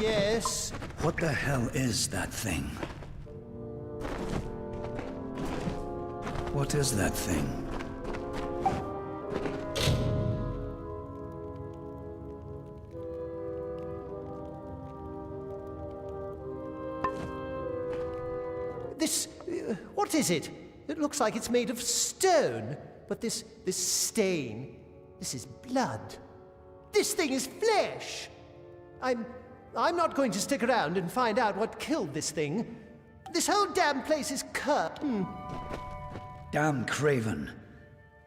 Yes? What the hell is that thing? What is that thing? This... what is it? It looks like it's made of stone. But this stain... this is blood. This thing is flesh! I'm not going to stick around and find out what killed this thing. This whole damn place is cursed. Damn Craven.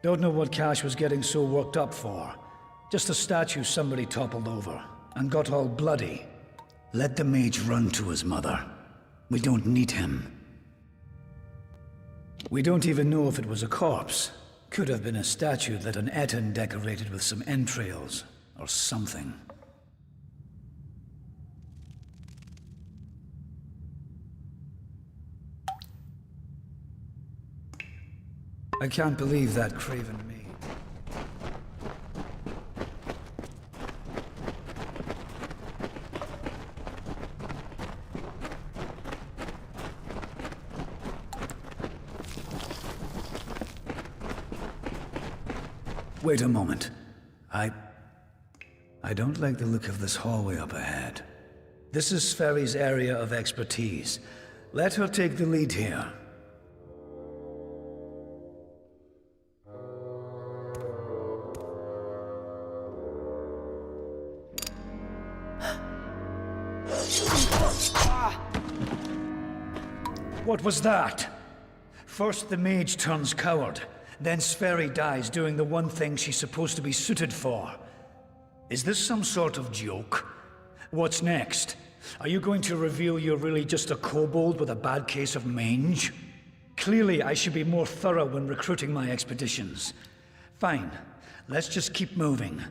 Don't know what Cash was getting so worked up for. Just a statue somebody toppled over, and got all bloody. Let the mage run to his mother. We don't need him. We don't even know if it was a corpse. Could have been a statue that an Etten decorated with some entrails, or something. I can't believe that Craven made. Wait a moment. I don't like the look of this hallway up ahead. This is Sferry's area of expertise. Let her take the lead here. What was that? First the mage turns coward, then Sferry dies doing the one thing she's supposed to be suited for. Is this some sort of joke? What's next? Are you going to reveal you're really just a kobold with a bad case of mange? Clearly I should be more thorough when recruiting my expeditions. Fine, let's just keep moving.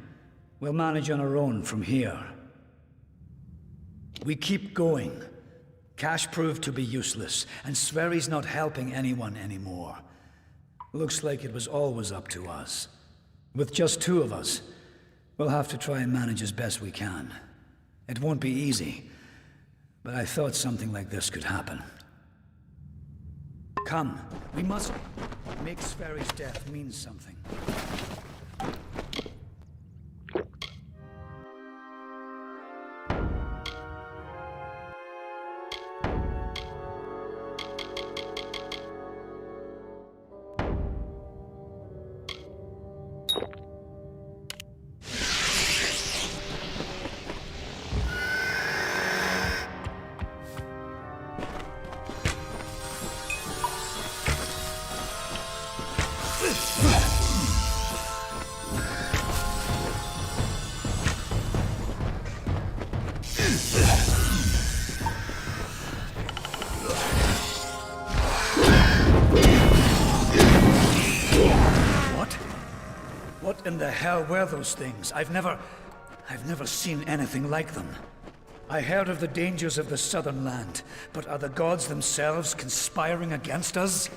We'll manage on our own from here. We keep going. Cash proved to be useless, and Sverry's not helping anyone anymore. Looks like it was always up to us. With just two of us, we'll have to try and manage as best we can. It won't be easy, but I thought something like this could happen. Come, we must make Sverry's death mean something. What in the hell were those things? I've never seen anything like them. I heard of the dangers of the southern land, but are the gods themselves conspiring against us?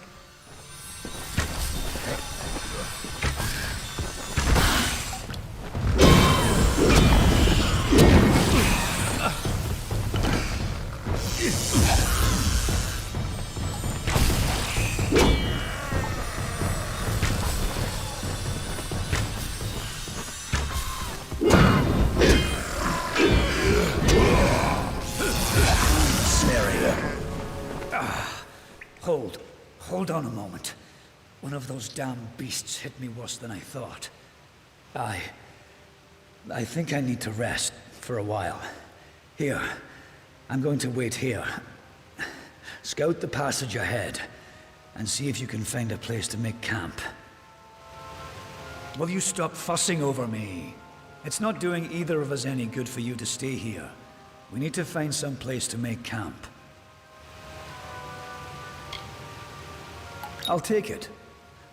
Hold on a moment. One of those damn beasts hit me worse than I thought. I think I need to rest for a while. Here, I'm going to wait here. Scout the passage ahead, and see if you can find a place to make camp. Will you stop fussing over me? It's not doing either of us any good for you to stay here. We need to find some place to make camp. I'll take it,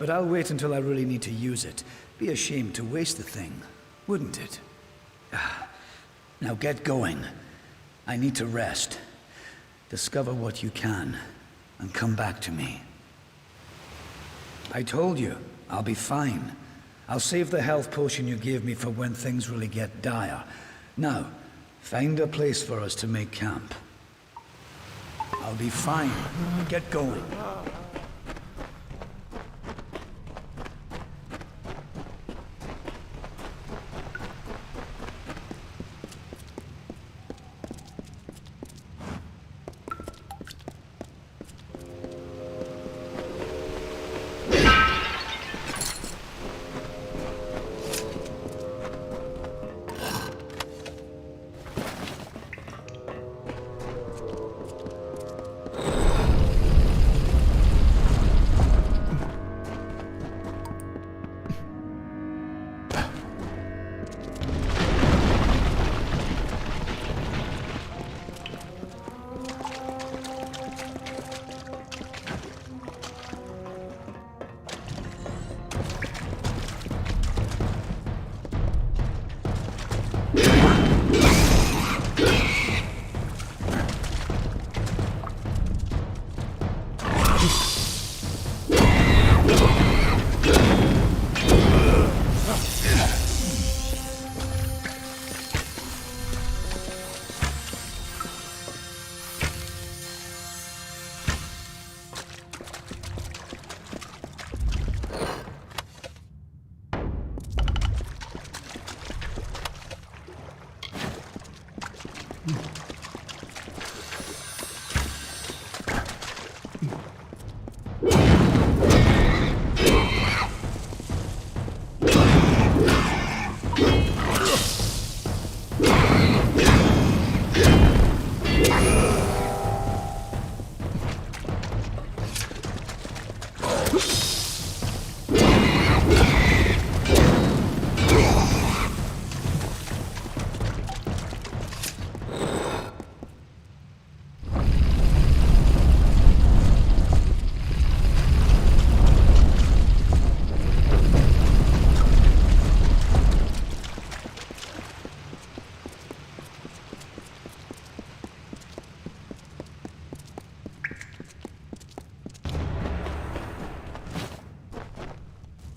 but I'll wait until I really need to use it. Be a shame to waste the thing, wouldn't it? Now get going. I need to rest. Discover what you can, and come back to me. I told you, I'll be fine. I'll save the health potion you gave me for when things really get dire. Now, Find a place for us to make camp. I'll be fine. Get going.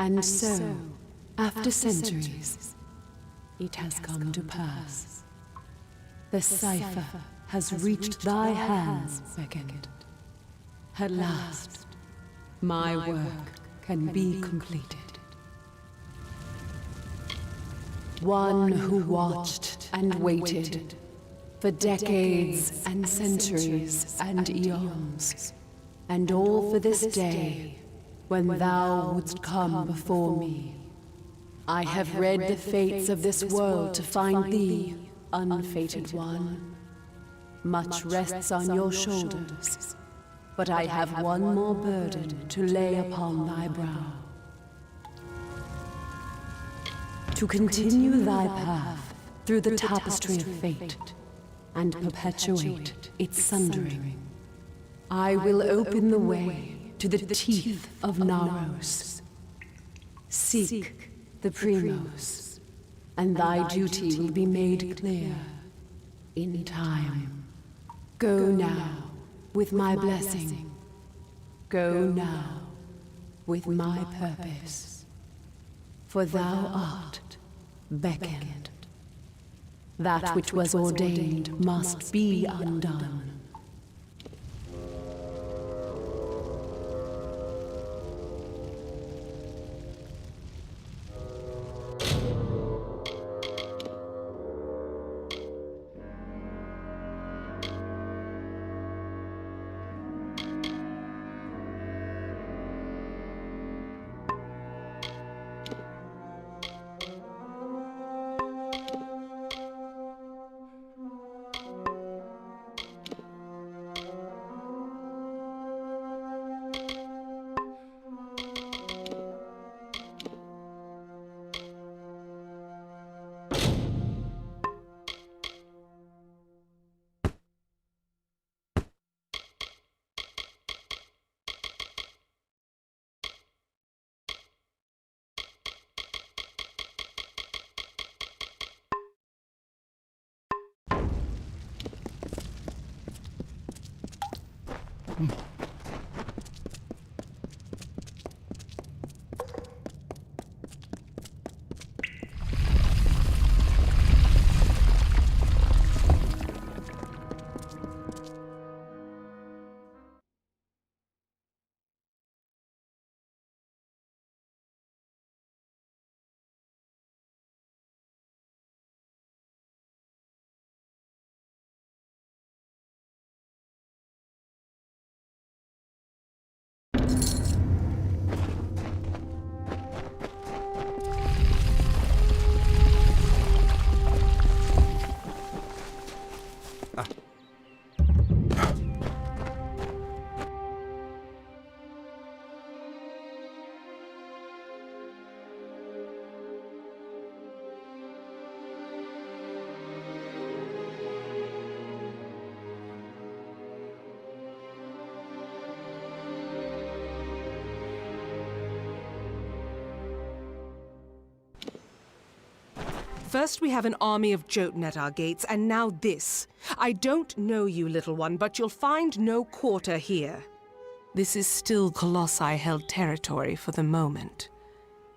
And so, after centuries, it has come to pass. The cipher has reached thy hands, Beckett. At last, my work can be completed. One who watched and waited for decades and centuries and eons, and all for this day when thou wouldst come before me. I have read the fates of this world to find thee, unfated one. Much rests on your shoulders, but I have one more burden to lay upon thy brow. To continue thy path through the tapestry of fate and perpetuate its sundering, I will open the way to the teeth of Naros. Seek the Primos, and thy duty will be made clear in time. Go now with my blessing. Go now with my purpose. For thou art beckoned. That which was ordained must be undone. First we have an army of Jotun at our gates, and now this. I don't know you, little one, but you'll find no quarter here. This is still Colossi-held territory for the moment.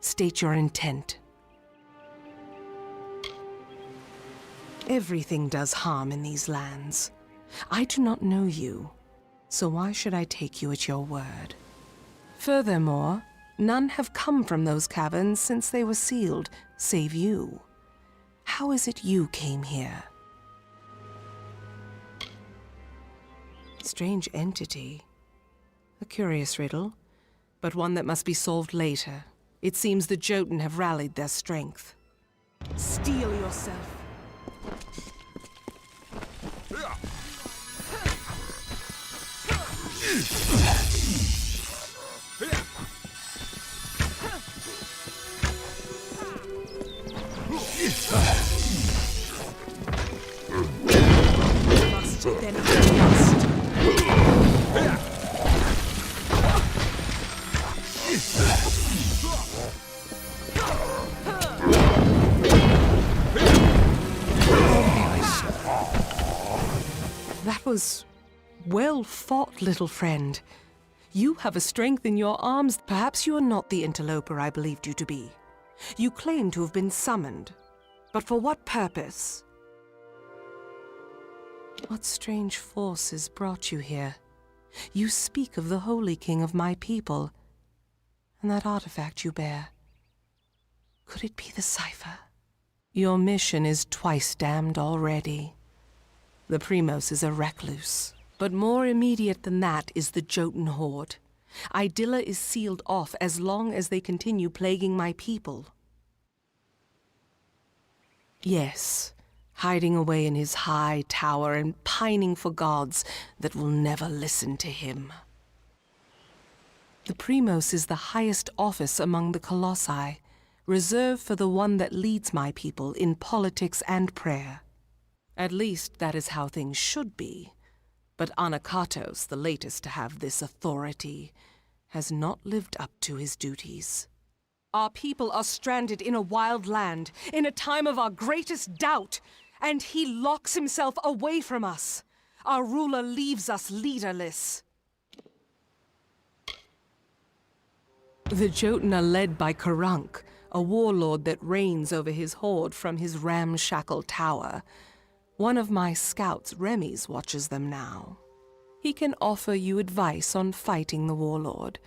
State your intent. Everything does harm in these lands. I do not know you, so why should I take you at your word? Furthermore, none have come from those caverns since they were sealed, save you. How is it you came here? Strange entity. A curious riddle, but one that must be solved later. It seems the Jotun have rallied their strength. Steel yourself. Must then must. That was well fought, little friend. You have a strength in your arms. Perhaps you are not the interloper I believed you to be. You claim to have been summoned, but for what purpose? What strange forces brought you here? You speak of the Holy King of my people, and that artifact you bear. Could it be the cipher? Your mission is twice damned already. The Primos is a recluse, but more immediate than that is the Jotun horde. Idilla is sealed off as long as they continue plaguing my people. Yes, hiding away in his high tower and pining for gods that will never listen to him. The Primos is the highest office among the Colossi, reserved for the one that leads my people in politics and prayer. At least that is how things should be. But Anakatos, the latest to have this authority, has not lived up to his duties. Our people are stranded in a wild land, in a time of our greatest doubt, and he locks himself away from us. Our ruler leaves us leaderless. The Jotun are led by Karunk, a warlord that reigns over his horde from his ramshackle tower. One of my scouts, Remy's, watches them now. He can offer you advice on fighting the warlord,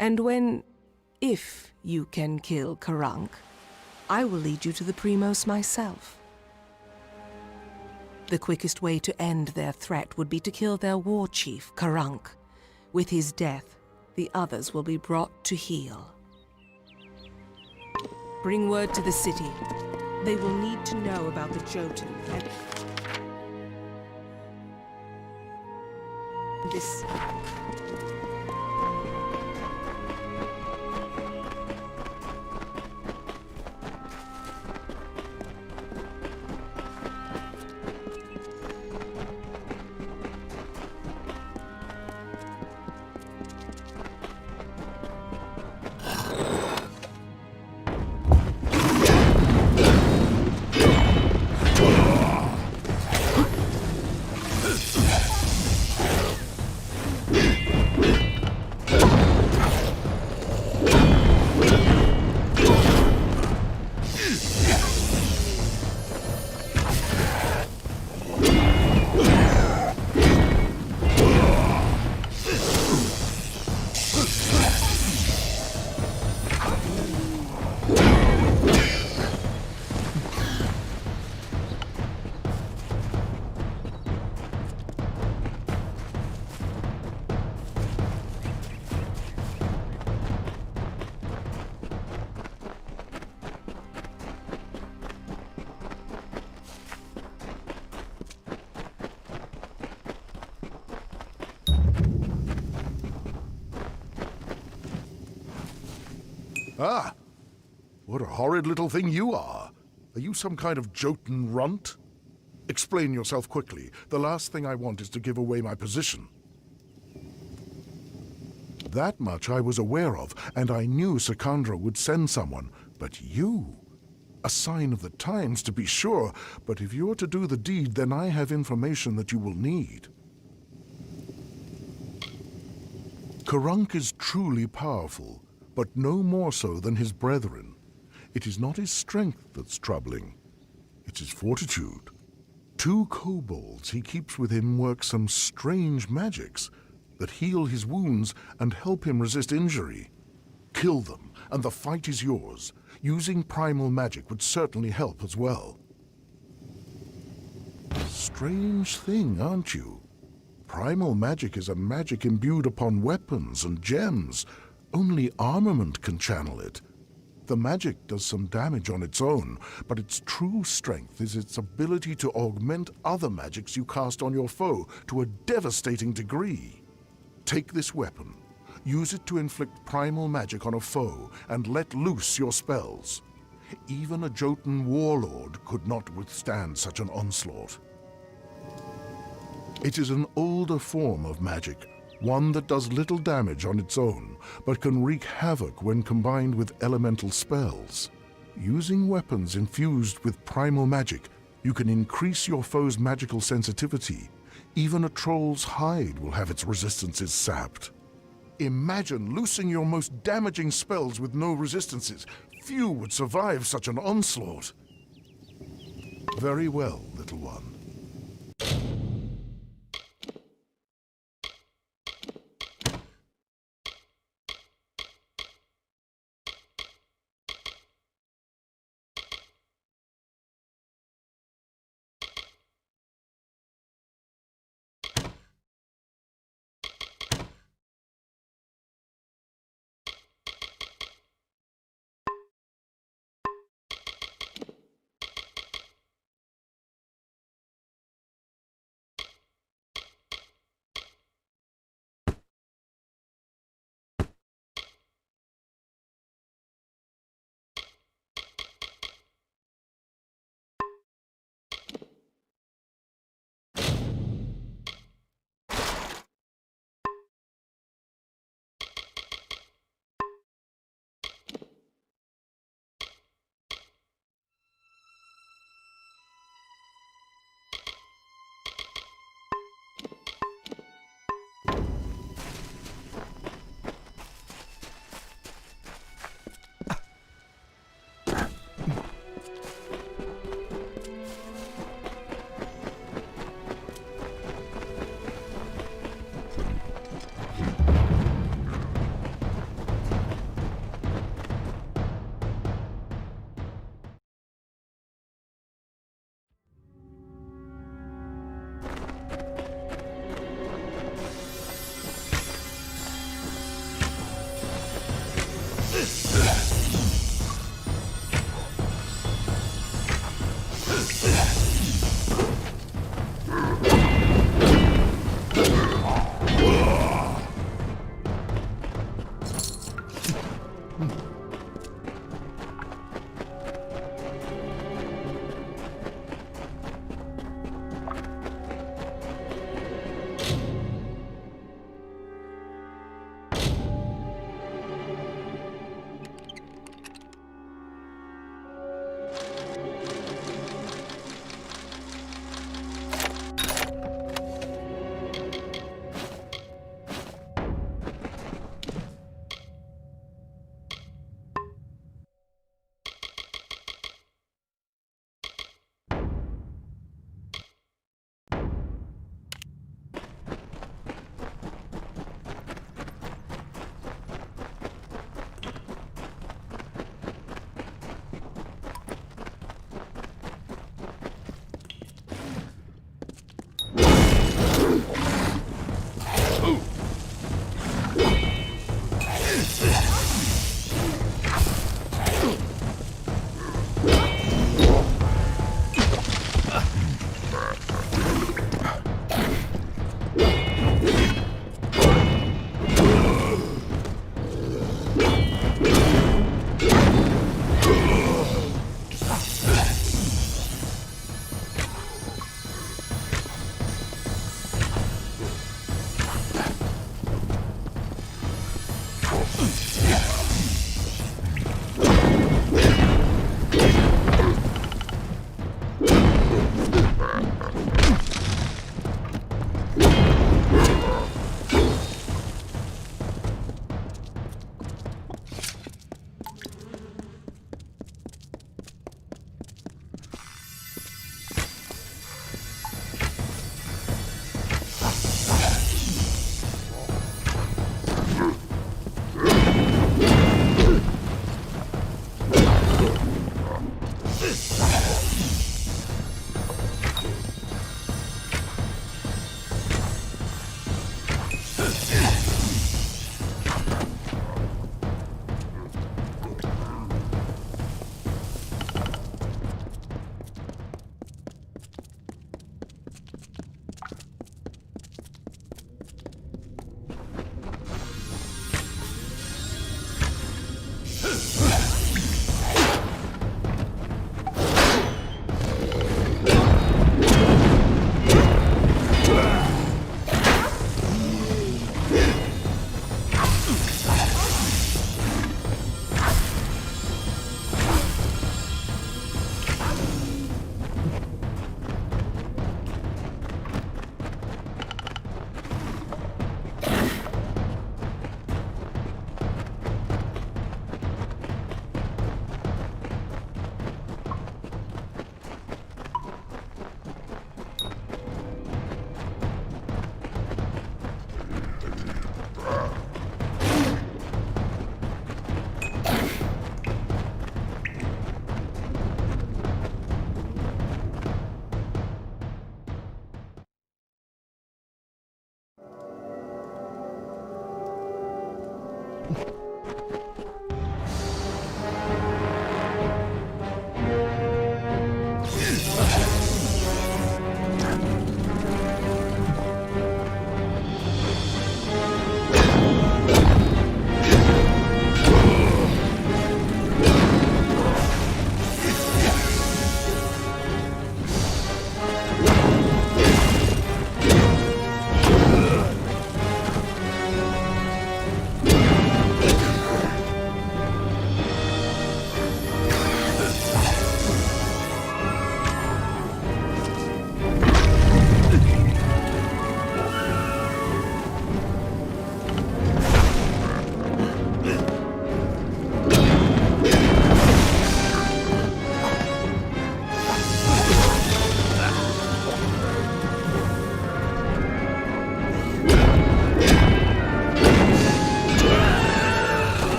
and if you can kill Karunk, I will lead you to the Primos myself. The quickest way to end their threat would be to kill their war chief, Karunk. With his death, the others will be brought to heel. Bring word to the city. They will need to know about the Jotun and this. Ah! What a horrid little thing you are. Are you some kind of Jotun runt? Explain yourself quickly. The last thing I want is to give away my position. That much I was aware of, and I knew Sikandra would send someone. But you? A sign of the times, to be sure, but if you're to do the deed, then I have information that you will need. Karunk is truly powerful, but no more so than his brethren. It is not his strength that's troubling. It's his fortitude. 2 kobolds he keeps with him work some strange magics that heal his wounds and help him resist injury. Kill them, and the fight is yours. Using primal magic would certainly help as well. Strange thing, aren't you? Primal magic is a magic imbued upon weapons and gems. Only armament can channel it. The magic does some damage on its own, but its true strength is its ability to augment other magics you cast on your foe to a devastating degree. Take this weapon. Use it to inflict primal magic on a foe and let loose your spells. Even a Jotun warlord could not withstand such an onslaught. It is an older form of magic, one that does little damage on its own, but can wreak havoc when combined with elemental spells. Using weapons infused with primal magic, you can increase your foe's magical sensitivity. Even a troll's hide will have its resistances sapped. Imagine loosing your most damaging spells with no resistances. Few would survive such an onslaught. Very well, little one.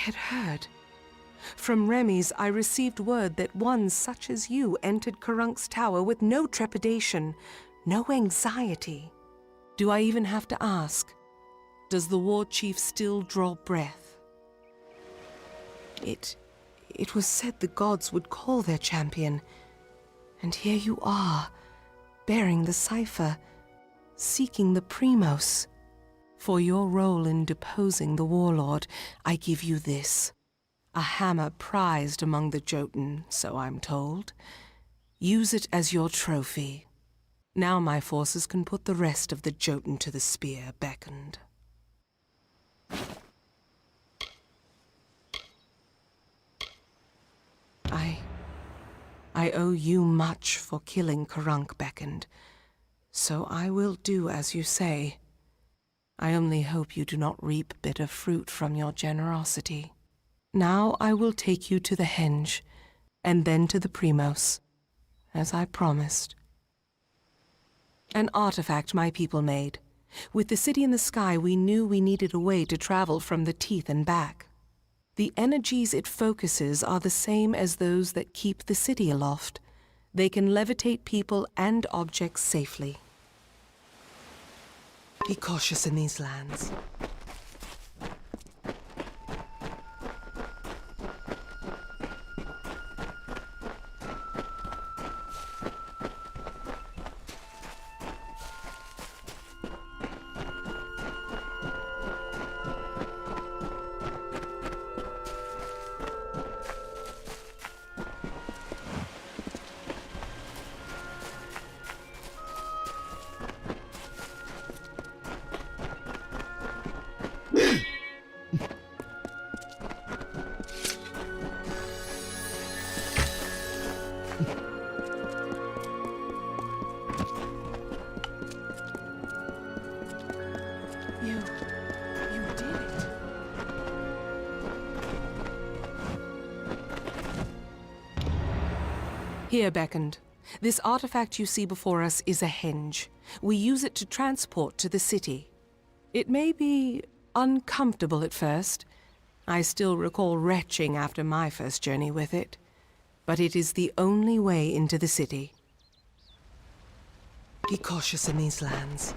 had heard. From Remy's, I received word that one such as you entered Karunk's tower with no trepidation, no anxiety. Do I even have to ask? Does the war chief still draw breath? It was said the gods would call their champion, and here you are, bearing the cipher, seeking the Primos. For your role in deposing the warlord, I give you this. A hammer prized among the Jotun, so I'm told. Use it as your trophy. Now my forces can put the rest of the Jotun to the spear beckoned. I owe you much for killing Karunk beckoned, so I will do as you say. I only hope you do not reap bitter fruit from your generosity. Now I will take you to the henge, and then to the Primos, as I promised. An artifact my people made. With the city in the sky, we knew we needed a way to travel from the teeth and back. The energies it focuses are the same as those that keep the city aloft. They can levitate people and objects safely. Be cautious in these lands. You did it. Here, beckoned. This artifact you see before us is a henge. We use it to transport to the city. It may be uncomfortable at first. I still recall retching after my first journey with it. But it is the only way into the city. Be cautious in these lands.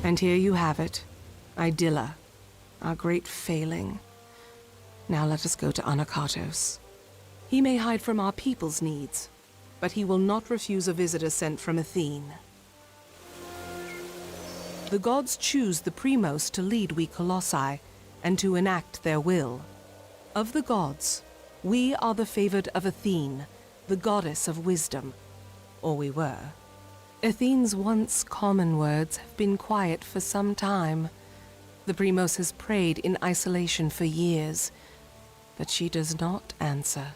And here you have it, Idilla, our great failing. Now let us go to Anakatos. He may hide from our people's needs, but he will not refuse a visitor sent from Athene. The gods choose the Primos to lead we Colossi, and to enact their will. Of the gods, we are the favored of Athene, the goddess of wisdom, or we were. Athene's once common words have been quiet for some time. The Primos has prayed in isolation for years, but she does not answer.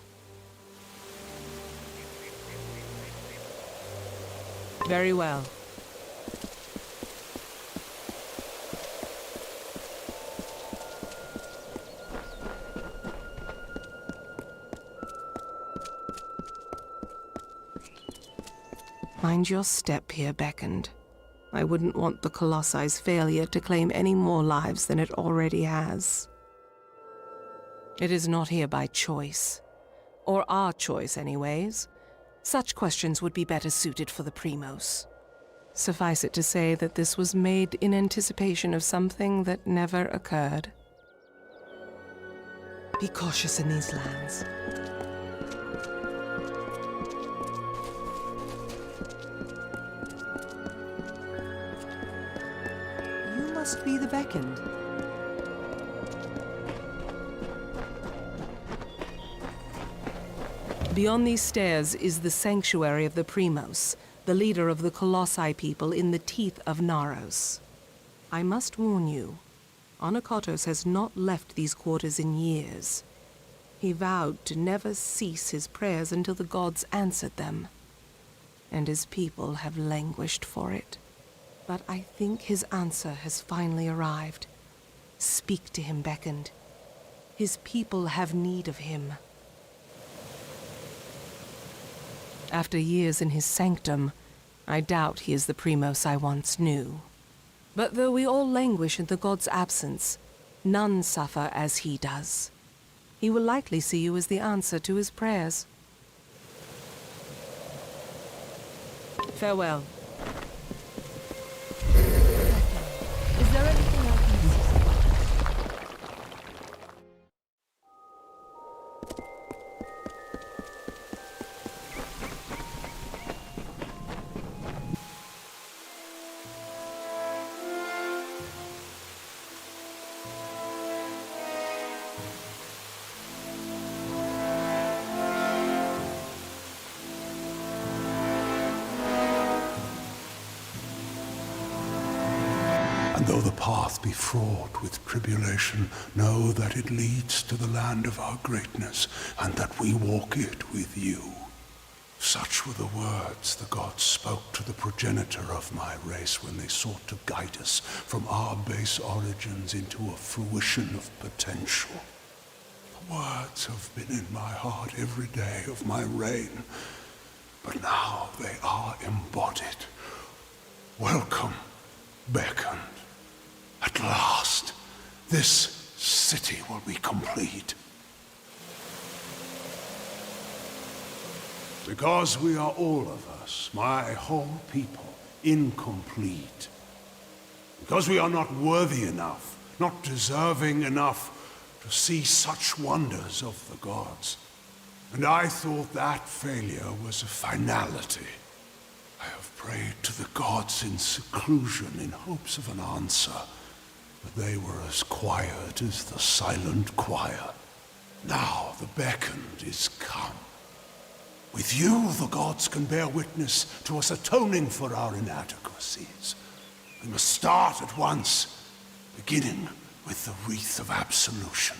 Very well. Mind your step here, beckoned. I wouldn't want the Colossi's failure to claim any more lives than it already has. It is not here by choice. Or our choice, anyways. Such questions would be better suited for the Primos. Suffice it to say that this was made in anticipation of something that never occurred. Be cautious in these lands. Must be the beckoned. Beyond these stairs is the sanctuary of the Primos, the leader of the Colossi people in the teeth of Naros. I must warn you, Onakatos has not left these quarters in years. He vowed to never cease his prayers until the gods answered them. And his people have languished for it. But I think his answer has finally arrived. Speak to him, beckoned. His people have need of him. After years in his sanctum, I doubt he is the Primos I once knew. But though we all languish in the god's absence, none suffer as he does. He will likely see you as the answer to his prayers. Farewell. Is there anything I can assist? And though the path be fraught with tribulation, know that it leads to the land of our greatness, and that we walk it with you. Such were the words the gods spoke to the progenitor of my race when they sought to guide us from our base origins into a fruition of potential. The words have been in my heart every day of my reign, but now they are embodied. Welcome, beckoned. At last, this city will be complete. Because we are all of us, my whole people, incomplete. Because we are not worthy enough, not deserving enough to see such wonders of the gods. And I thought that failure was a finality. I have prayed to the gods in seclusion in hopes of an answer, but they were as quiet as the silent choir. Now the beckoned is come. With you, the gods can bear witness to us atoning for our inadequacies. We must start at once, beginning with the wreath of absolution.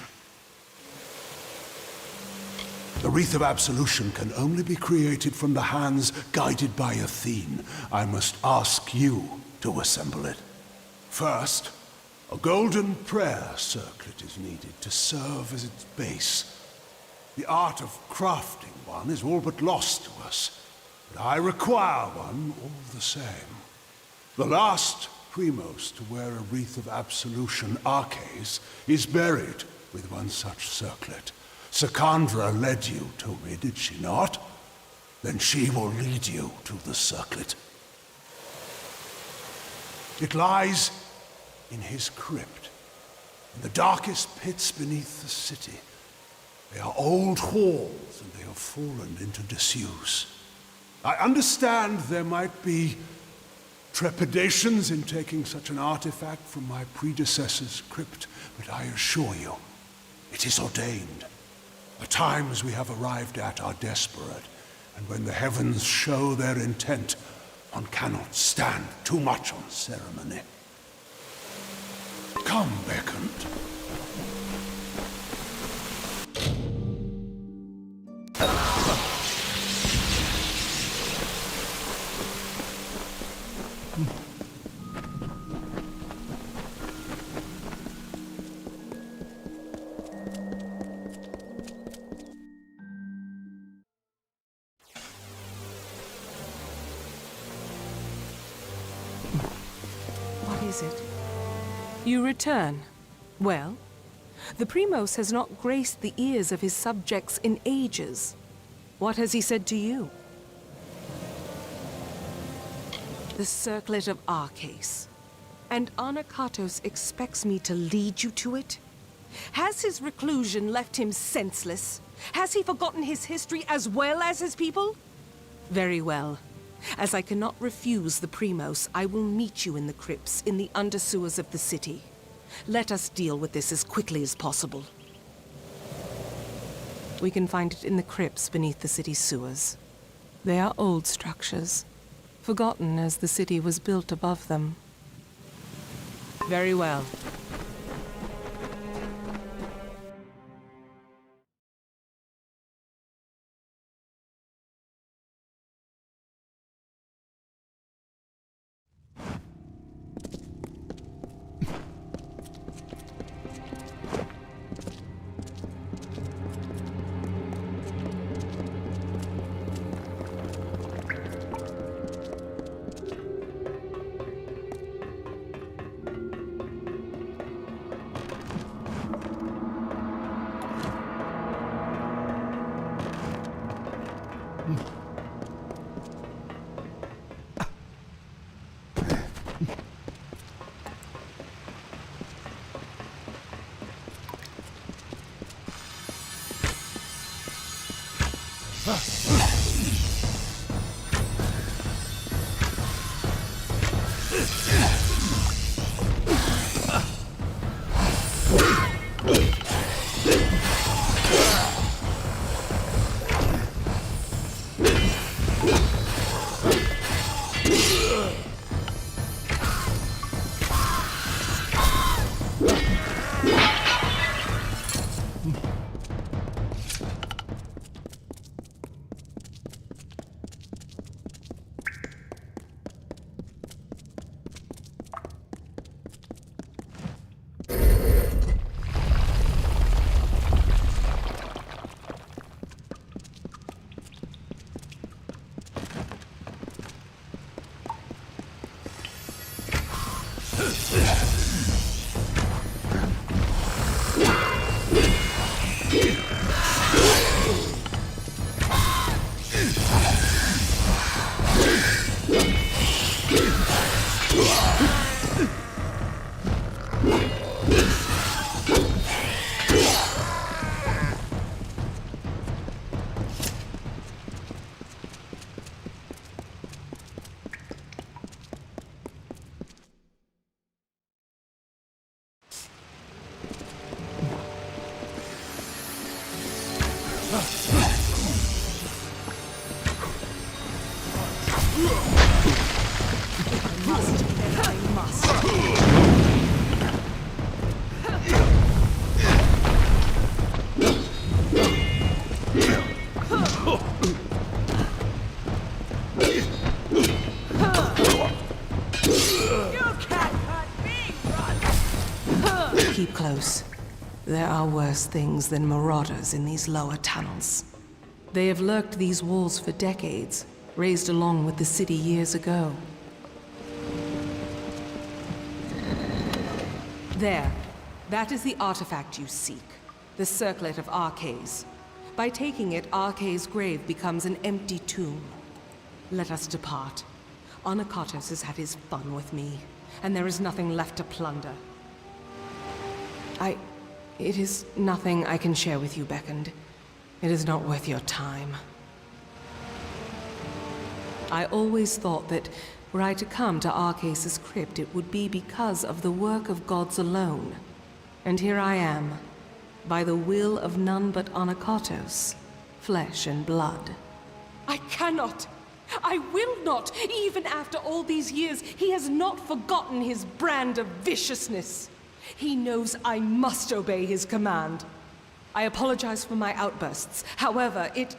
The wreath of absolution can only be created from the hands guided by Athene. I must ask you to assemble it. First, a golden prayer circlet is needed to serve as its base. The art of crafting one is all but lost to us, but I require one all the same. The last Primos to wear a wreath of absolution, Arches, is buried with one such circlet. Secandra led you to me, did she not? Then she will lead you to the circlet. It lies in his crypt, in the darkest pits beneath the city. They are old halls, and they have fallen into disuse. I understand there might be trepidations in taking such an artifact from my predecessor's crypt, but I assure you, it is ordained. The times we have arrived at are desperate, and when the heavens show their intent, one cannot stand too much on ceremony. Come, beckoned. What is it? You return. Well, the Primos has not graced the ears of his subjects in ages. What has he said to you? The circlet of Arches. And Onakatos expects me to lead you to it? Has his reclusion left him senseless? Has he forgotten his history as well as his people? Very well. As I cannot refuse the Primos, I will meet you in the crypts in the undersewers of the city. Let us deal with this as quickly as possible. We can find it in the crypts beneath the city's sewers. They are old structures, forgotten as the city was built above them. Very well. Keep close. There are worse things than marauders in these lower tunnels. They have lurked these walls for decades, raised along with the city years ago. There. That is the artifact you seek. The Circlet of Arcades. By taking it, Arcades' grave becomes an empty tomb. Let us depart. Onakatos has had his fun with me, and there is nothing left to plunder. It is nothing I can share with you, Beckoned. It is not worth your time. I always thought that were I to come to Arcades' crypt, it would be because of the work of gods alone. And here I am, by the will of none but Onakatos, flesh and blood. I cannot! I will not! Even after all these years, he has not forgotten his brand of viciousness. He knows I must obey his command. I apologize for my outbursts. However, it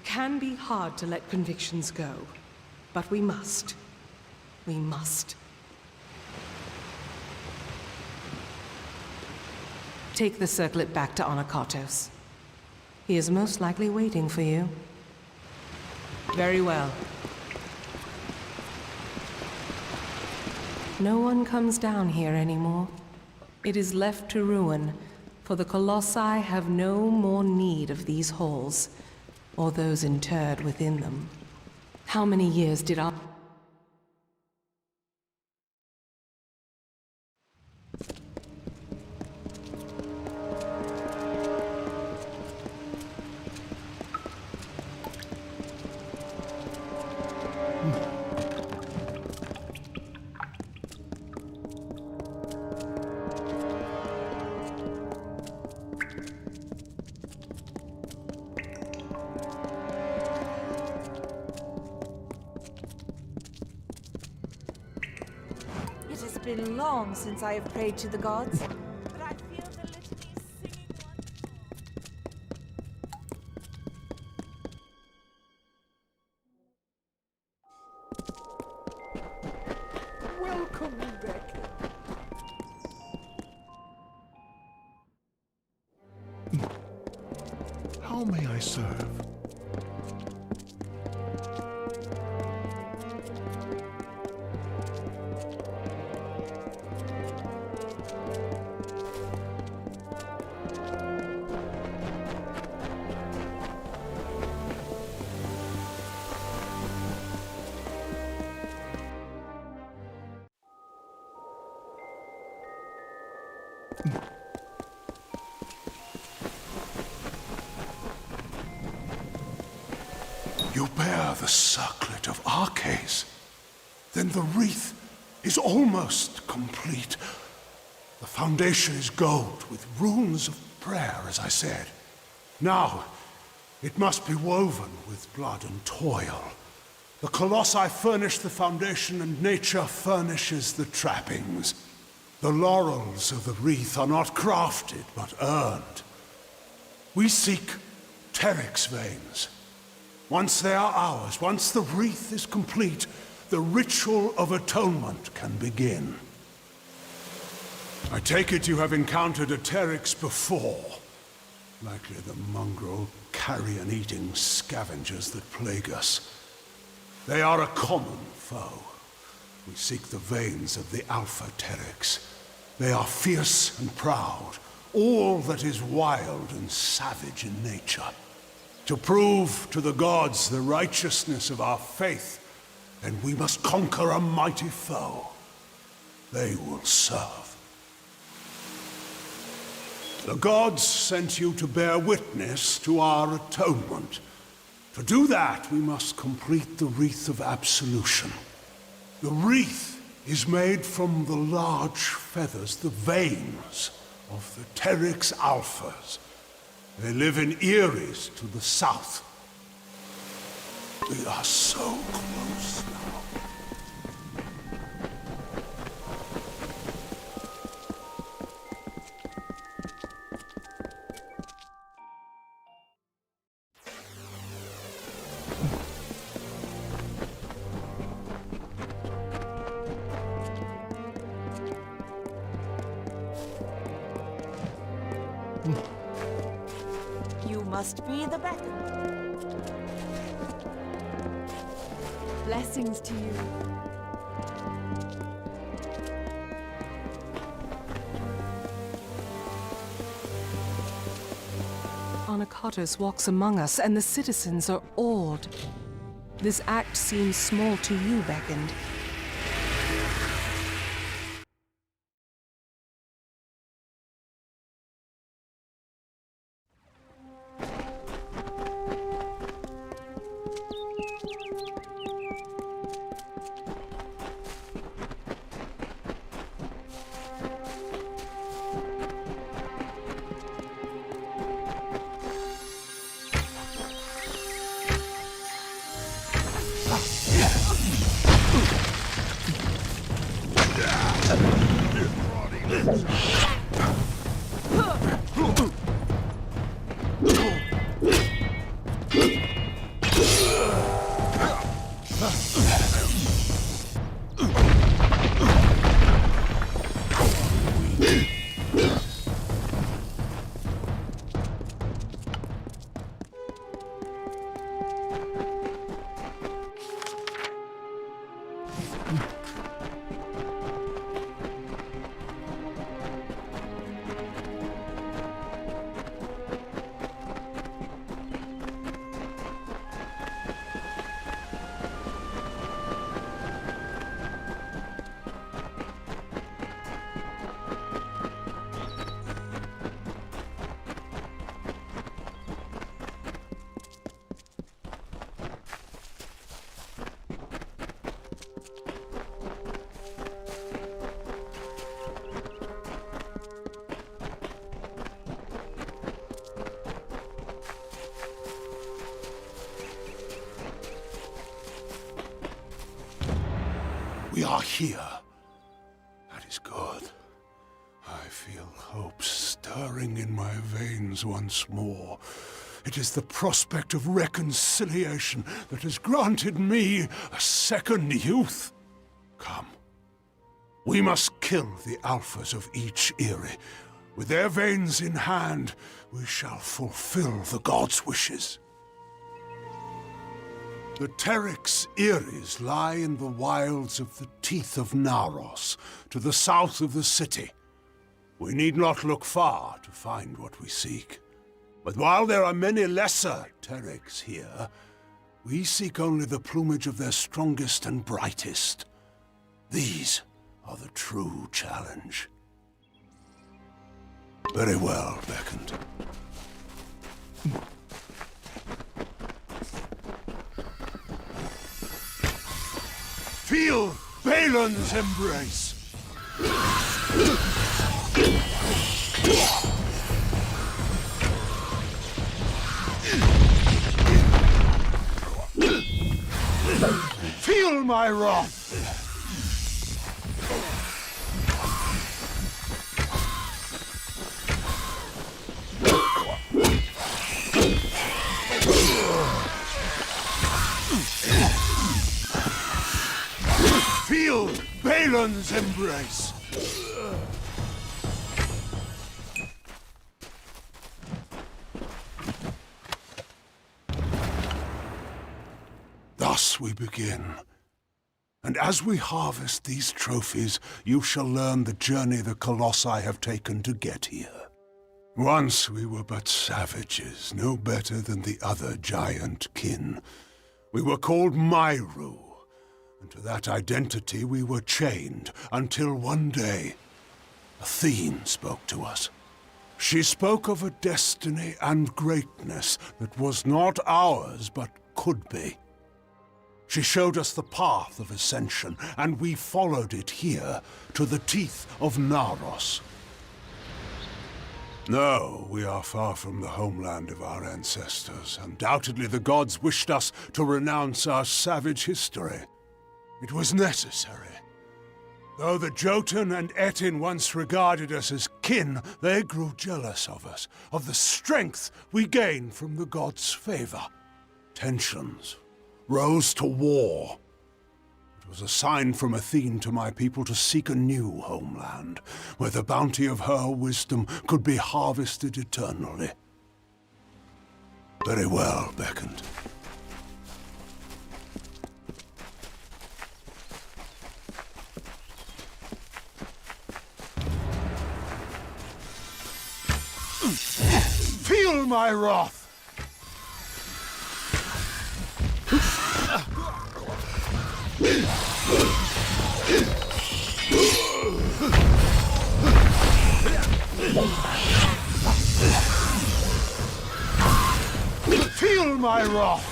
can be hard to let convictions go. But we must. We must. Take the circlet back to Onakatos. He is most likely waiting for you. Very well. No one comes down here anymore. It is left to ruin, for the Colossi have no more need of these halls, or those interred within them. How many years did our... been long since I have prayed to the gods, but I feel the litany singing once more. Welcome, Becky. How may I serve? You bear the circlet of Arcades. Then the wreath is almost complete. The foundation is gold with runes of prayer, as I said. Now, it must be woven with blood and toil. The colossi furnish the foundation and nature furnishes the trappings. The laurels of the wreath are not crafted, but earned. We seek Teryx veins. Once they are ours, once the wreath is complete, the ritual of atonement can begin. I take it you have encountered a Teryx before. Likely the mongrel, carrion-eating scavengers that plague us. They are a common foe. We seek the veins of the Alpha Teryx. They are fierce and proud, all that is wild and savage in nature. To prove to the gods the righteousness of our faith, then we must conquer a mighty foe. They will serve. The gods sent you to bear witness to our atonement. To do that, we must complete the Wreath of Absolution. The wreath is made from the large feathers, the veins of the Teryx Alphas. They live in Eries to the south. We are so close now. You must be the Becky. Blessings to you. Anacatus walks among us, and the citizens are awed. This act seems small to you, Beckoned. We are here, at hands once more. It is the prospect of reconciliation that has granted me a second youth. Come. We must kill the alphas of each Eyrie. With their veins in hand, we shall fulfill the gods' wishes. The Terex Eyries lie in the wilds of the Teeth of Naros, to the south of the city. We need not look far to find what we seek. But while there are many lesser Terex here, we seek only the plumage of their strongest and brightest. These are the true challenge. Very well, Beckett. Feel Balin's embrace! Feel my wrath! Feel Balin's embrace! Thus we begin. And as we harvest these trophies, you shall learn the journey the Colossi have taken to get here. Once we were but savages, no better than the other giant kin. We were called Myru, and to that identity we were chained until one day, Athene spoke to us. She spoke of a destiny and greatness that was not ours, but could be. She showed us the path of ascension, and we followed it here, to the Teeth of Naros. No, we are far from the homeland of our ancestors. Undoubtedly the gods wished us to renounce our savage history. It was necessary. Though the Jotun and Etin once regarded us as kin, they grew jealous of us, of the strength we gained from the gods' favor. Tensions rose to war. It was a sign from Athene to my people to seek a new homeland, where the bounty of her wisdom could be harvested eternally. Very well, Beckett. Feel my wrath! Feel my wrath!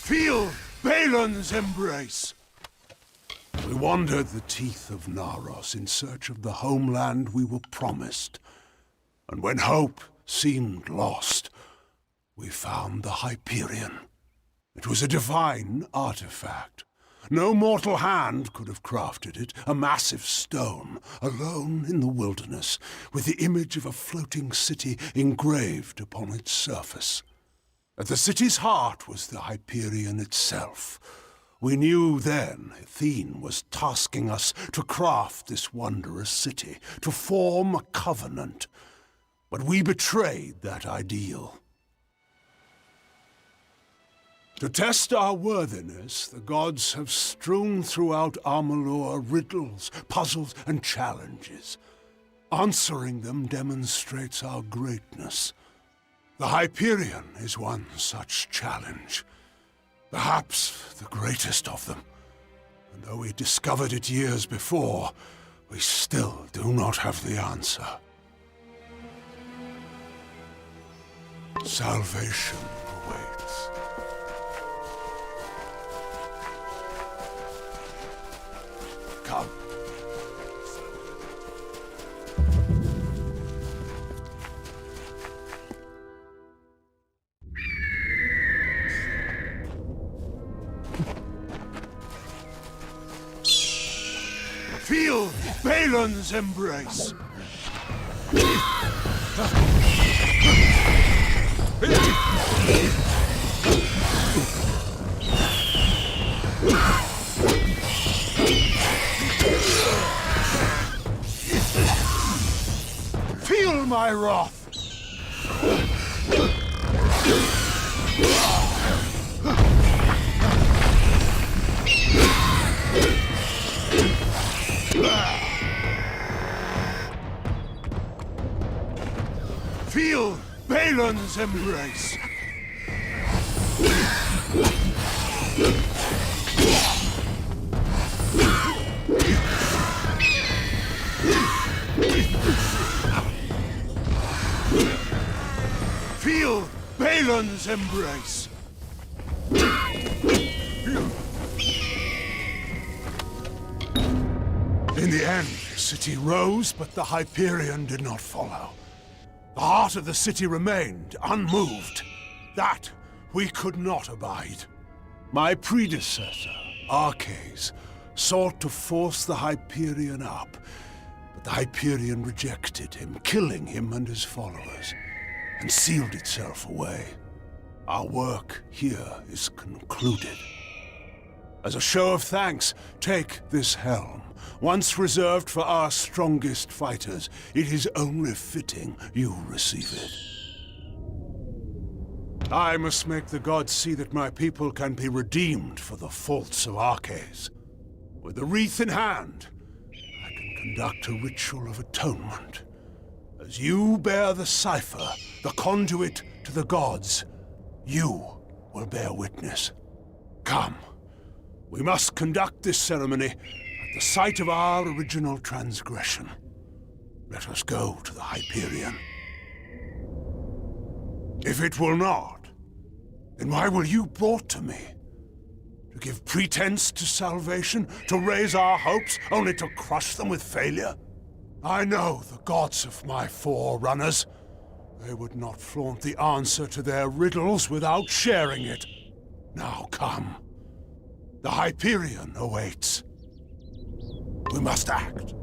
Feel Balin's embrace! We wandered the Teeth of Naros in search of the homeland we were promised. And when hope seemed lost, we found the Hyperion. It was a divine artifact. No mortal hand could have crafted it, a massive stone, alone in the wilderness, with the image of a floating city engraved upon its surface. At the city's heart was the Hyperion itself. We knew then Athene was tasking us to craft this wondrous city, to form a covenant. But we betrayed that ideal. To test our worthiness, the gods have strewn throughout Amalur riddles, puzzles, and challenges. Answering them demonstrates our greatness. The Hyperion is one such challenge. Perhaps the greatest of them. And though we discovered it years before, we still do not have the answer. Salvation awaits. Come. Feel Balin's embrace. Feel my wrath. Feel Balin's embrace. Feel Balin's embrace. In the end, the city rose, but the Hyperion did not follow. The heart of the city remained unmoved. That we could not abide. My predecessor, Arcades, sought to force the Hyperion up, but the Hyperion rejected him, killing him and his followers, and sealed itself away. Our work here is concluded. As a show of thanks, take this helm. Once reserved for our strongest fighters, it is only fitting you receive it. I must make the gods see that my people can be redeemed for the faults of Arcades. With the wreath in hand, I can conduct a ritual of atonement. As you bear the cipher, the conduit to the gods, you will bear witness. Come, we must conduct this ceremony at the site of our original transgression. Let us go to the Hyperion. If it will not, then why were you brought to me? To give pretense to salvation? To raise our hopes, only to crush them with failure? I know the gods of my forerunners. They would not flaunt the answer to their riddles without sharing it. Now come. The Hyperion awaits. We must act.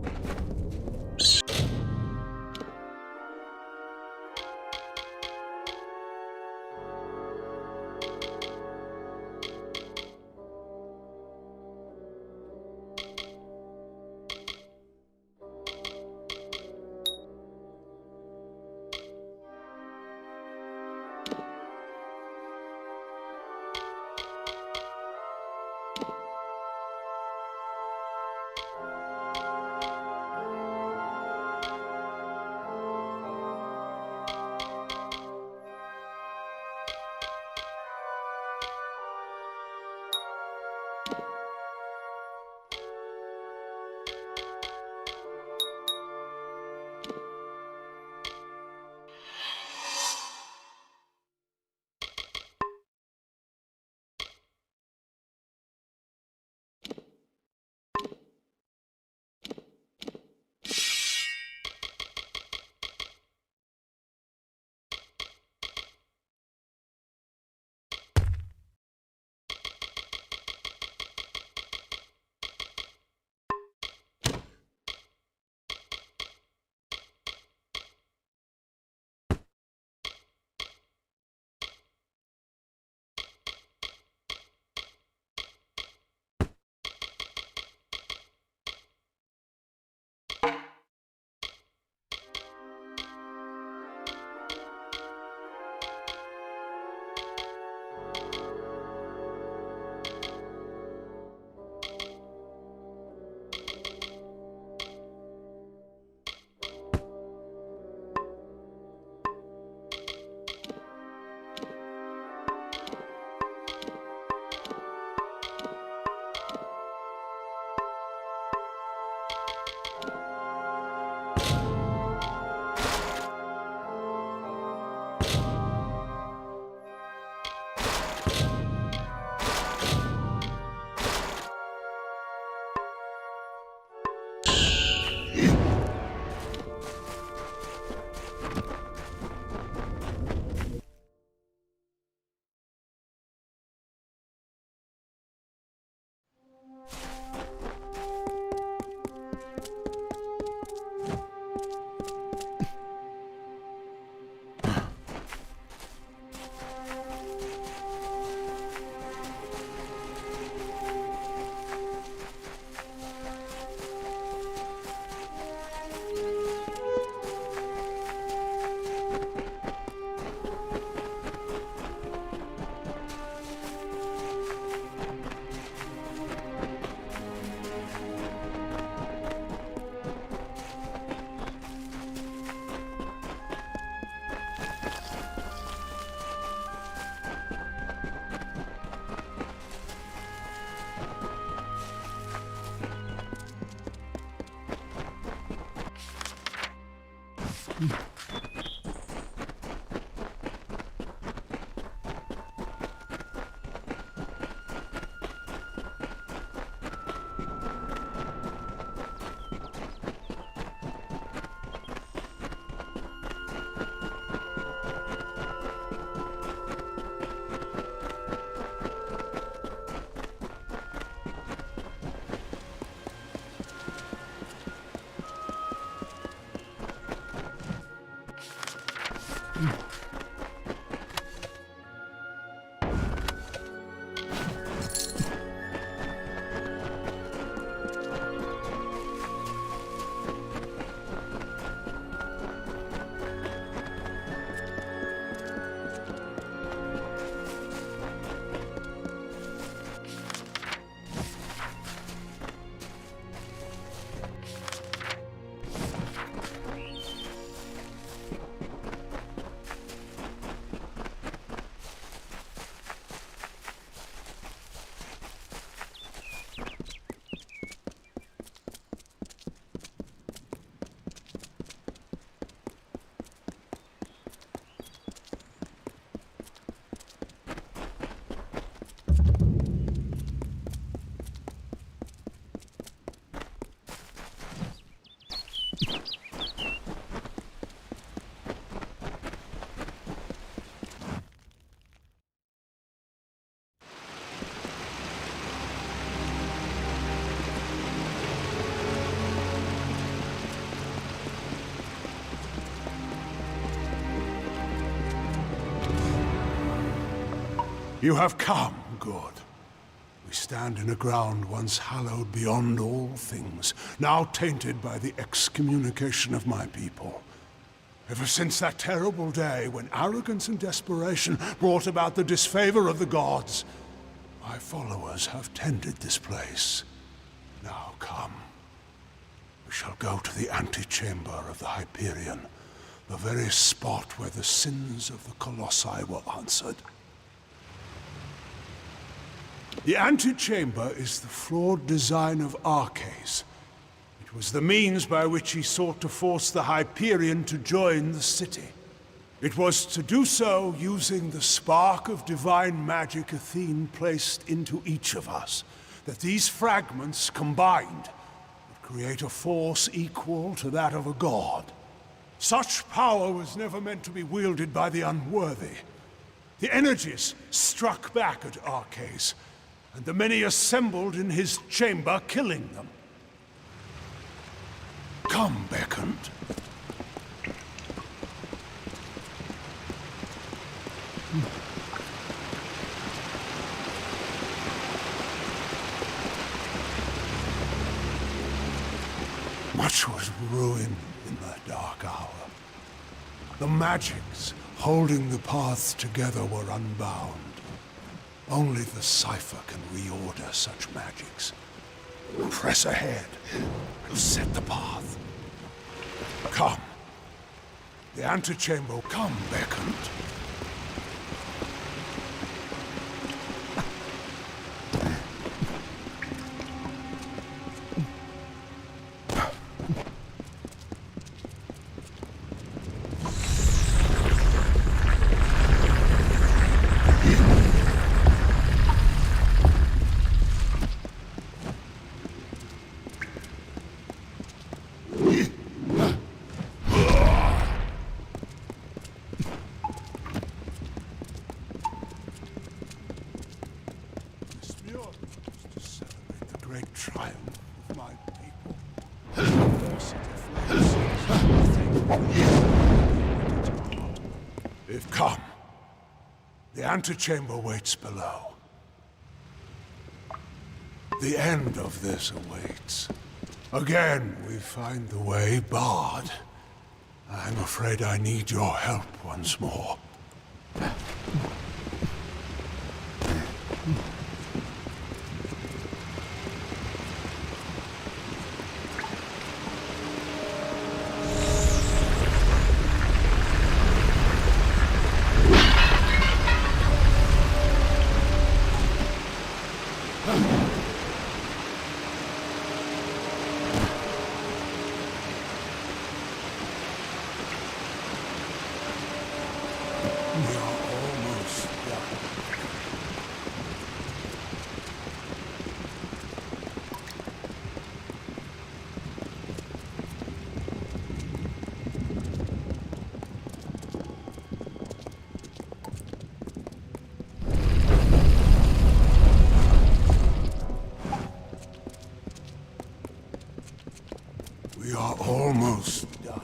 You have come, good. We stand in a ground once hallowed beyond all things, now tainted by the excommunication of my people. Ever since that terrible day when arrogance and desperation brought about the disfavor of the gods, my followers have tended this place. Now come. We shall go to the antechamber of the Hyperion, the very spot where the sins of the Colossi were answered. The antechamber is the flawed design of Arcais. It was the means by which he sought to force the Hyperion to join the city. It was to do so using the spark of divine magic Athene placed into each of us, that these fragments combined would create a force equal to that of a god. Such power was never meant to be wielded by the unworthy. The energies struck back at Arcais, and the many assembled in his chamber, killing them. Come, beckoned. Much was ruined in that dark hour. The magics holding the paths together were unbound. Only the cipher can reorder such magics. Press ahead and set the path. Come. The antechamber. Come, beckoned. They've come. The antechamber waits below. The end of this awaits. Again, we find the way barred. I'm afraid I need your help once more. We are almost done.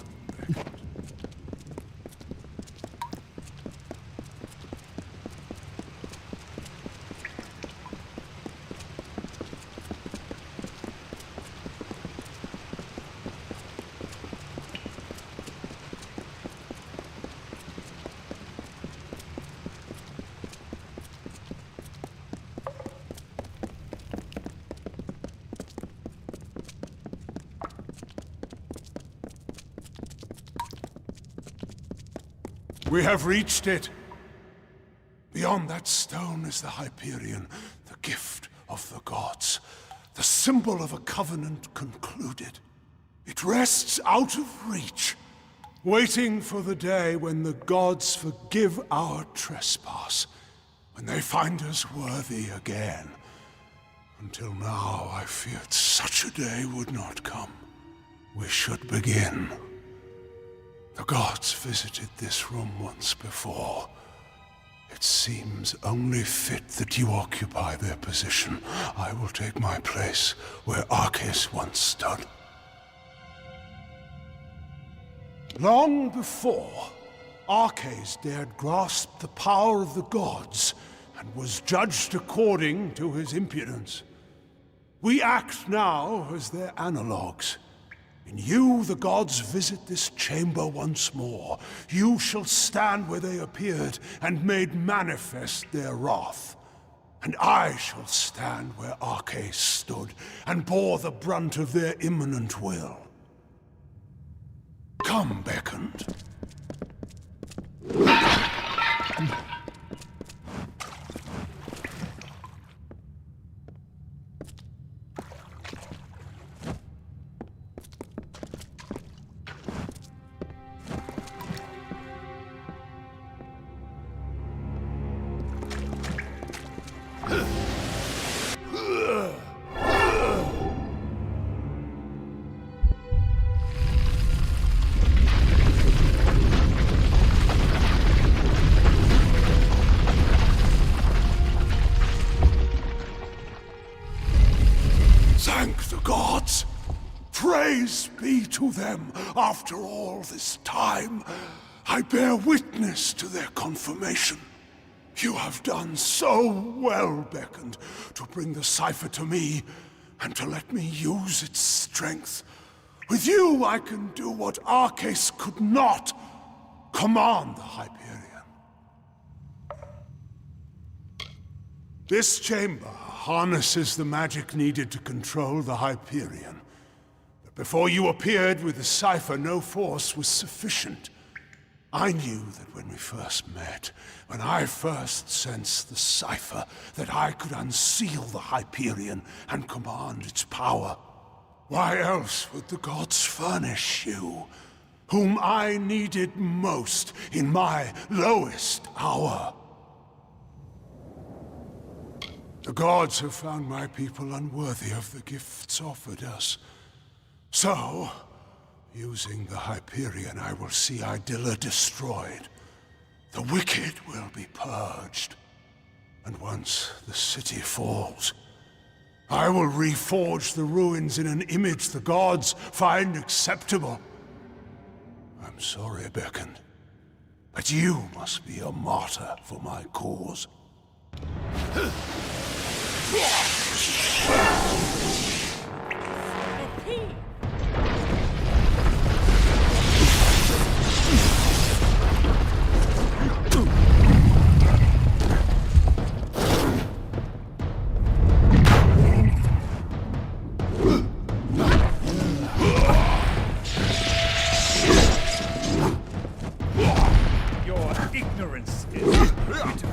We have reached it. Beyond that stone is the Hyperion, the gift of the gods, the symbol of a covenant concluded. It rests out of reach, waiting for the day when the gods forgive our trespass, when they find us worthy again. Until now, I feared such a day would not come. We should begin. The gods visited this room once before. It seems only fit that you occupy their position. I will take my place where Arcais once stood. Long before, Arcais dared grasp the power of the gods and was judged according to his impudence. We act now as their analogues. In you, the gods visit this chamber once more. You shall stand where they appeared and made manifest their wrath. And I shall stand where Arcais stood and bore the brunt of their imminent will. Come, beckoned. Thank the gods! Praise be to them after all this time. I bear witness to their confirmation. You have done so well, beckoned, to bring the cipher to me and to let me use its strength. With you, I can do what Arcais could not. Command the Hyperion. This chamber harnesses the magic needed to control the Hyperion. But before you appeared with the cipher, no force was sufficient. I knew that when we first met, when I first sensed the cipher, that I could unseal the Hyperion and command its power. Why else would the gods furnish you, whom I needed most in my lowest hour? The gods have found my people unworthy of the gifts offered us. So, using the Hyperion, I will see Idilla destroyed. The wicked will be purged. And once the city falls, I will reforge the ruins in an image the gods find acceptable. I'm sorry, beckoned, but you must be a martyr for my cause. Your ignorance is beautiful.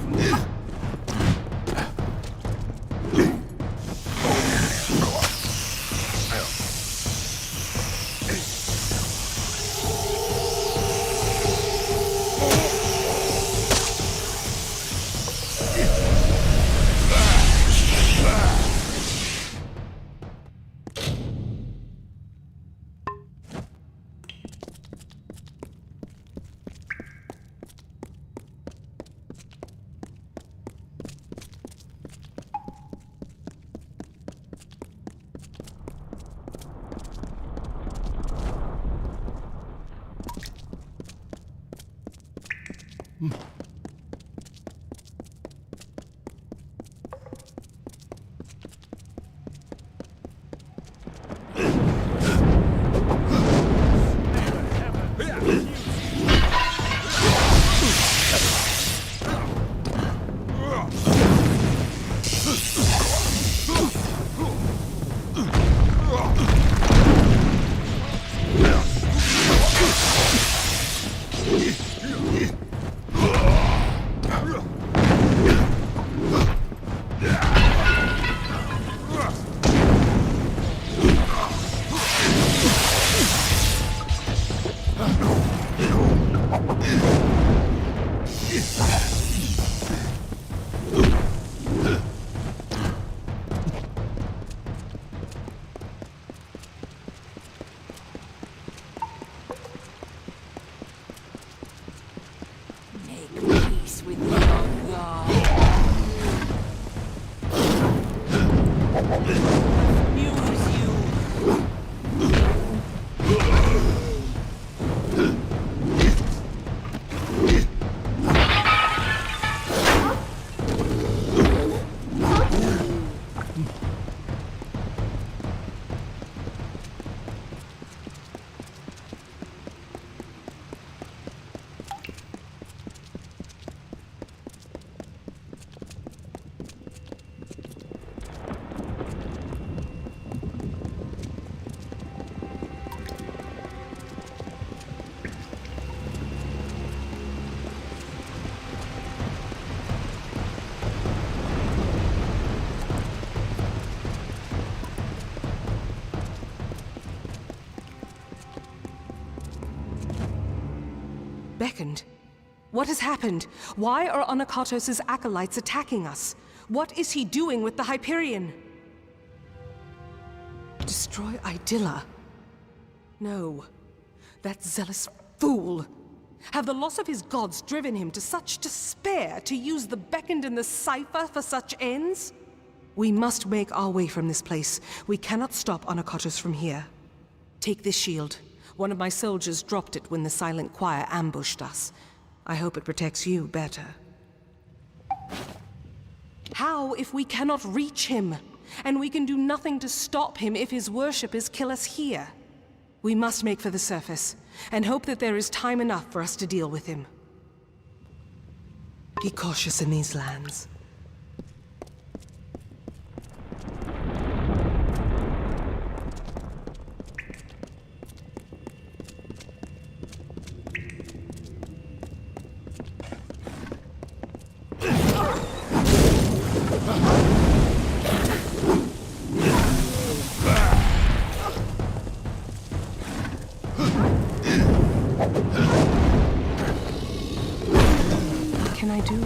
Beckoned? What has happened? Why are Anakatos' acolytes attacking us? What is he doing with the Hyperion? Destroy Idylla? No. That zealous fool! Have the loss of his gods driven him to such despair to use the Beckoned and the Cipher for such ends? We must make our way from this place. We cannot stop Anakatos from here. Take this shield. One of my soldiers dropped it when the Silent Choir ambushed us. I hope it protects you better. How if we cannot reach him? And we can do nothing to stop him if his worshippers kill us here. We must make for the surface, and hope that there is time enough for us to deal with him. Be cautious in these lands. What can I do?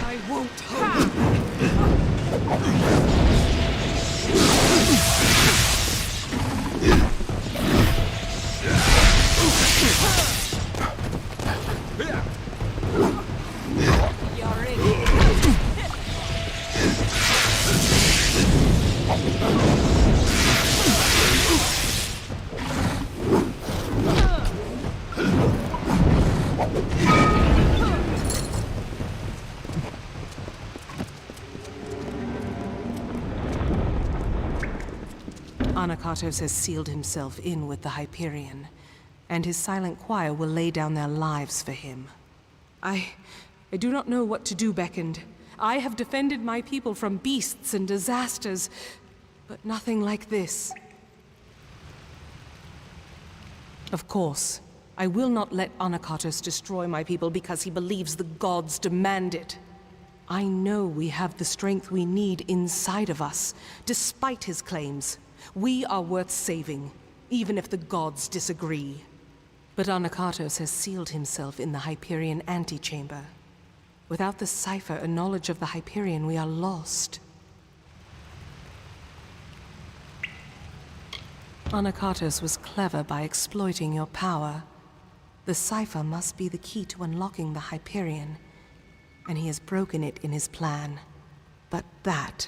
I won't hope. Anakatos has sealed himself in with the Hyperion, and his Silent Choir will lay down their lives for him. I do not know what to do, Beckoned. I have defended my people from beasts and disasters, but nothing like this. Of course, I will not let Anakatos destroy my people because he believes the gods demand it. I know we have the strength we need inside of us, despite his claims. We are worth saving, even if the gods disagree. But Anakatos has sealed himself in the Hyperion antechamber. Without the cipher and knowledge of the Hyperion, we are lost. Anakatos was clever by exploiting your power. The cipher must be the key to unlocking the Hyperion, and he has broken it in his plan. But that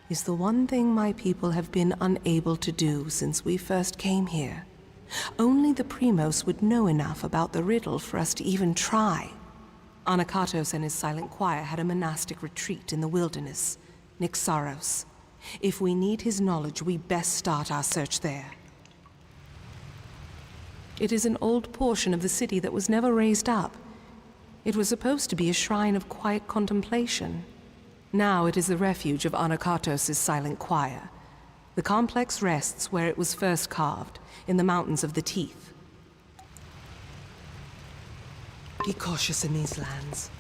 is the one thing my people have been unable to do since we first came here. Only the Primos would know enough about the riddle for us to even try. Anakatos and his Silent Choir had a monastic retreat in the wilderness. Nyxaros. If we need his knowledge, we best start our search there. It is an old portion of the city that was never raised up. It was supposed to be a shrine of quiet contemplation. Now it is the refuge of Anakatos' silent choir. The complex rests where it was first carved, in the Mountains of the Teeth. Be cautious in these lands.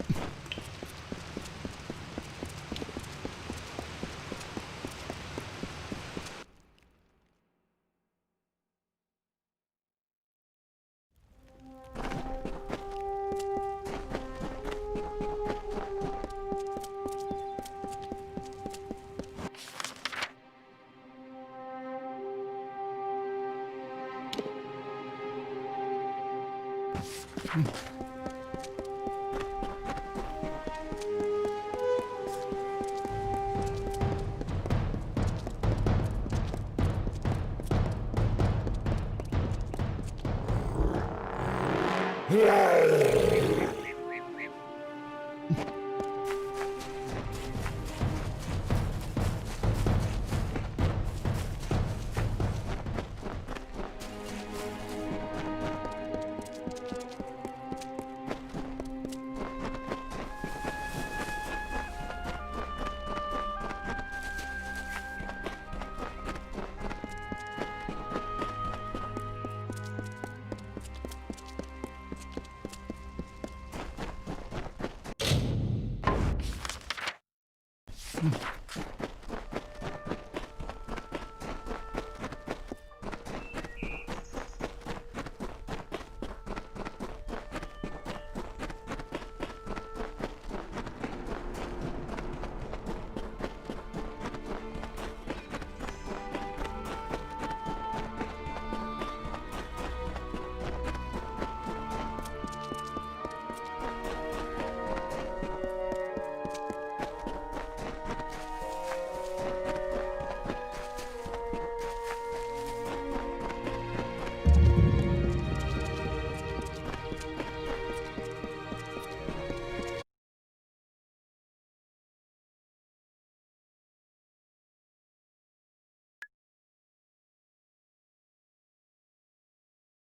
Yeah.